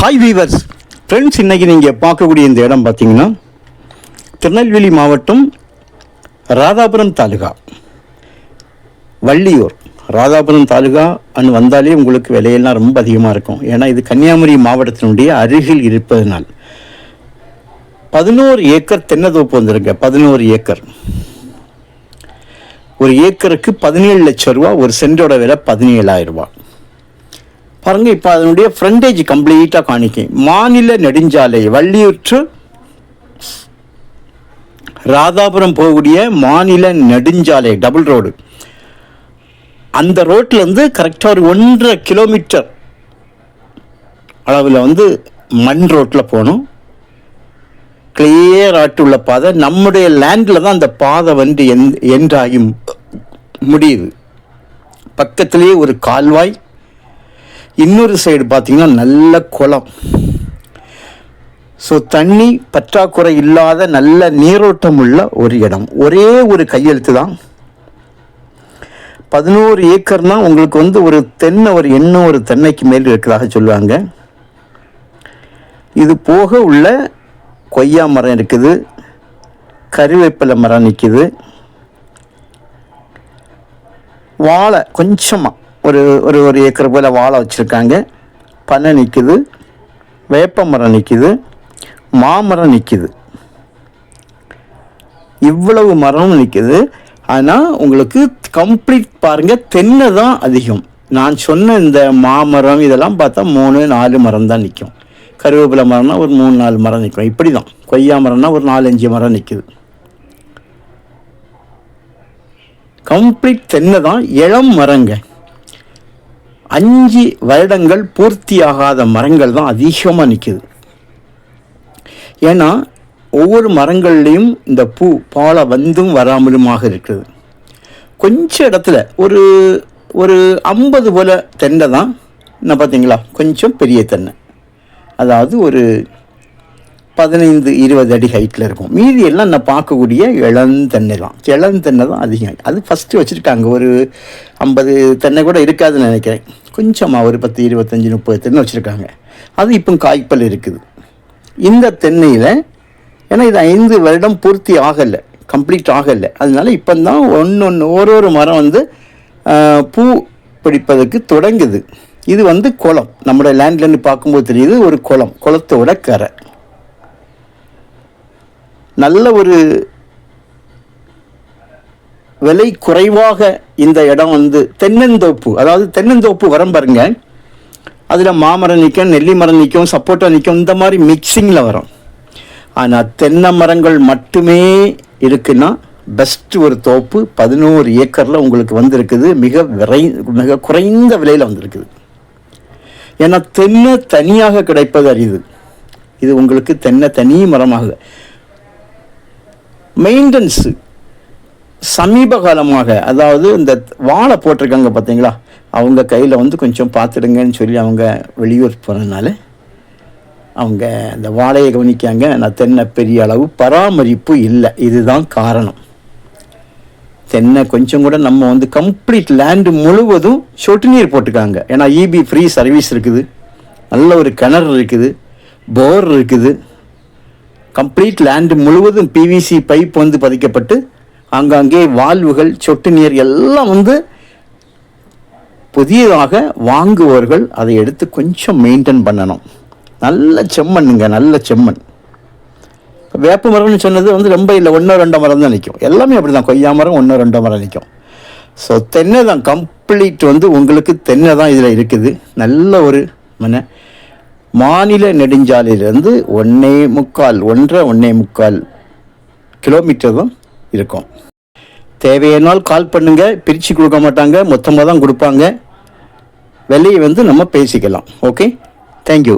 Hi viewers friends, இன்றைக்கி நீங்கள் பார்க்கக்கூடிய இந்த இடம் பார்த்தீங்கன்னா திருநெல்வேலி மாவட்டம் ராதாபுரம் தாலுகா வள்ளியூர். ராதாபுரம் தாலுகா அன்னு வந்தாலே உங்களுக்கு விலையெல்லாம் ரொம்ப அதிகமாக இருக்கும். ஏன்னா இது கன்னியாகுமரி மாவட்டத்தினுடைய அருகில் இருப்பதனால் 11 ஏக்கர் தென்னந்தோப்பு வந்துருங்க. 11 ஏக்கர், ஒரு ஏக்கருக்கு 17 லட்சம் ரூபா, ஒரு சென்டோட விலை 17,000 ரூபா. பாருங்கள், இப்போ அதனுடைய ஃப்ரண்டேஜ் கம்ப்ளீட்டாக காணிக்கும். மாநில நெடுஞ்சாலை வள்ளியூர் டு ராதாபுரம் போகக்கூடிய மாநில நெடுஞ்சாலை டபுள் ரோடு. அந்த ரோட்லேருந்து கரெக்டாக ஒரு 1.5 கிலோமீட்டர் அளவில் மண் ரோட்டில் போகணும். கிளியர் ஆட்டுள்ள பாதை. நம்முடைய லேண்டில் தான் அந்த பாதை என்ட்ராகி முடியுது. பக்கத்துலேயே ஒரு கால்வாய், இன்னொரு சைடு பார்த்திங்கன்னா நல்ல குளம். ஸோ தண்ணி பற்றாக்குறை இல்லாத நல்ல நீரோட்டம் உள்ள ஒரு இடம். ஒரே ஒரு கையெழுத்து தான். 11 ஏக்கர்னால் உங்களுக்கு ஒரு தென்னை, ஒரு எண்ணம், ஒரு தென்னைக்கு மேல் இருக்கிறதாக சொல்லுவாங்க. இது போக உள்ள கொய்யா மரம் இருக்குது, கறிவேப்பிலை மரம் நிற்கிது, வாழை கொஞ்சமாக ஒரு ஏக்கர் போல் வாழை வச்சுருக்காங்க, பனை நிற்கிது, வேப்ப மரம் நிற்கிது, மாமரம் நிற்கிது. இவ்வளவு மரம் நிற்கிது. ஆனால் உங்களுக்கு கம்ப்ளீட் பாருங்கள், தென்னை தான் அதிகம். நான் சொன்ன இந்த மாமரம் இதெல்லாம் பார்த்தா 3-4 மரம் தான் நிற்கும். கருவேப்பிலை மரம்னா ஒரு 3-4 மரம் நிற்கும். இப்படி தான் கொய்யா மரம்னா ஒரு 4-5 மரம் நிற்கிது. கம்ப்ளீட் தென்னை தான், இளம் மரங்க. 5 வருடங்கள் பூர்த்தியாகாத மரங்கள் தான் அதிகமாக நிற்கிது. ஏன்னா ஒவ்வொரு மரங்கள்லேயும் இந்த பூ பாலை வந்தும் வராமலுமாக இருக்குது. கொஞ்சம் இடத்துல ஒரு 50 போல் தென்னை தான். என்ன பார்த்தீங்களா, கொஞ்சம் பெரிய தென்னை, அதாவது ஒரு 15-20 அடி ஹைட்டில் இருக்கும். மீதி எல்லாம் நான் பார்க்கக்கூடிய இளந்தென்னை தான். இளந்தென்னை தான் அதிகம். அது ஃபஸ்ட்டு வச்சுருக்காங்க. ஒரு 50 தென்னை கூட இருக்காதுன்னு நினைக்கிறேன். கொஞ்சமாக ஒரு 10, 25, 30 தென்னை வச்சுருக்காங்க. அது இப்போ காய்ப்பல் இருக்குது இந்த தென்னையில். ஏன்னா இது 5 வருடம் பூர்த்தி ஆகலை, கம்ப்ளீட் ஆகலை. அதனால இப்போ தான் ஒரு மரம் பூ பிடிப்பதற்கு தொடங்குது. இது குளம். நம்மளோட லேண்ட்லேருந்து பார்க்கும்போது தெரியுது ஒரு குளம், குளத்தோட கரை. நல்ல ஒரு விலை குறைவாக இந்த இடம் தென்னந்தோப்பு, அதாவது தென்னந்தோப்பு வரம் பாருங்க. அதில் மாமரம் நிற்கும், நெல்லி மரம் நிற்கும், சப்போட்டா நிற்கும், இந்த மாதிரி மிக்சிங்கில் வரும். ஆனால் தென்னை மரங்கள் மட்டுமே இருக்குன்னா பெஸ்ட்டு ஒரு தோப்பு 11 ஏக்கரில் உங்களுக்கு வந்திருக்குது. மிக குறைந்த விலையில் வந்திருக்குது. ஏன்னா தென்னை தனியாக கிடைப்பது அரிது. இது உங்களுக்கு தென்னை தனி மரமாக. மெயின்டெனன்ஸு சமீப காலமாக, அதாவது இந்த வாழை போட்டிருக்காங்க பார்த்தீங்களா, அவங்க கையில் கொஞ்சம் பார்த்துடுங்கன்னு சொல்லி அவங்க வெளியூர் போனதுனால அவங்க இந்த வாழையை கவனிக்காங்க. நான் தென்னை பெரிய அளவு பராமரிப்பு இல்லை. இதுதான் காரணம். தென்னை கொஞ்சம் கூட நம்ம கம்ப்ளீட் லேண்டு முழுவதும் சொட்டு நீர் போட்டுக்காங்க. ஏன்னா இபி ஃப்ரீ சர்வீஸ் இருக்குது, நல்ல ஒரு கிணறு இருக்குது, போர் இருக்குது. கம்ப்ளீட் லேண்டு முழுவதும் பிவிசி பைப் பதிக்கப்பட்டு அங்கங்கே வால்வுகள், சொட்டு நீர் எல்லாம் புதியதாக வாங்குவோர்கள் அதை எடுத்து கொஞ்சம் மெயின்டைன் பண்ணணும். நல்ல செம்மண்ணுங்க, நல்ல செம்மண். வேப்ப மரம்னு சொன்னது ரொம்ப இல்லை, 1-2 மரம் தான் நிற்கும். எல்லாமே அப்படி தான், கொய்யா மரம் 1-2 மரம் நிற்கும். ஸோ தென்னை தான் கம்ப்ளீட் உங்களுக்கு தென்னை தான் இதில் இருக்குது. நல்ல ஒரு மாநில நெடுஞ்சாலையிலேருந்து 1.25 கிலோமீட்டர் தான் இருக்கும். தேவையானால் கால் பண்ணுங்கள். பிரித்து கொடுக்க மாட்டாங்க, மொத்தமாக தான் கொடுப்பாங்க. விலையை நம்ம பேசிக்கலாம். Okay, thank you.